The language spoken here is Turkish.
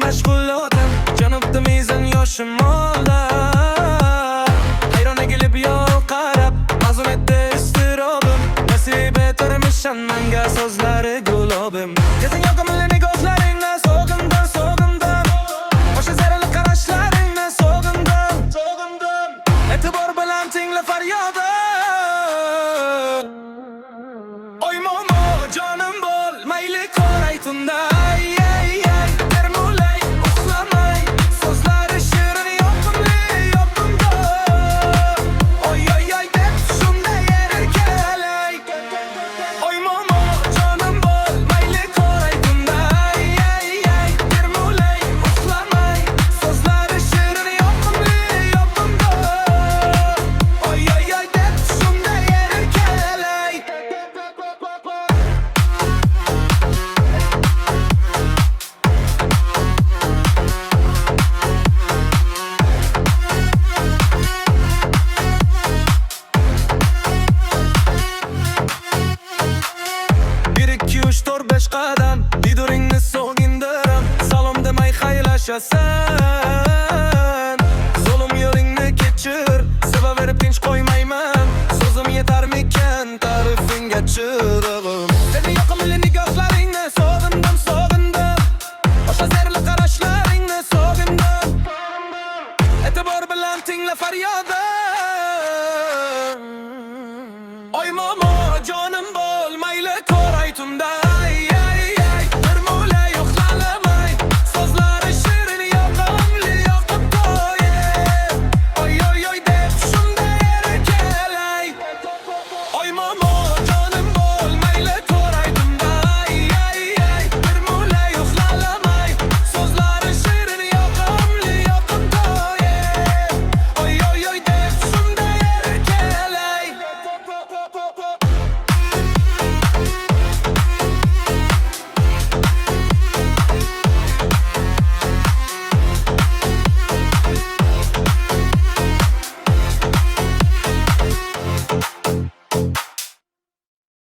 mashg'ulotim, janubda mezon yoshim oldi. Hayron egilib yo'l qarab, mazmun etdi istirobim. Nasiba turmushan menga so'zlari gulobim. Yezing yoqimli ko'zlaringni sog'indim, sog'indim. O'sha zararli qarashlaringni sog'indim, sog'indim. E'tibor bilan tingla faryodim. Oy momo jonim bol, mayli qoray tunda. Termulay, uxlamay, so'zlari shirin yoqimli, yoqimda. Oy oy oy deb shunday erkalay. Oy momo jonim bol, mayli qoray tunda. Termulay, uxlamay, so'zlari shirin yoqimli, yoqimda. Oy oy oy deb shunday erkalay. Bir ikki uch to'rt besh qadam didoringni sog'indiram. Salom demay xayrlashasan. Zulm yo'lingni kechir, sevaverib tinch qo'ymayman. So'zim yetarmikan ta'rifingga chirig'im.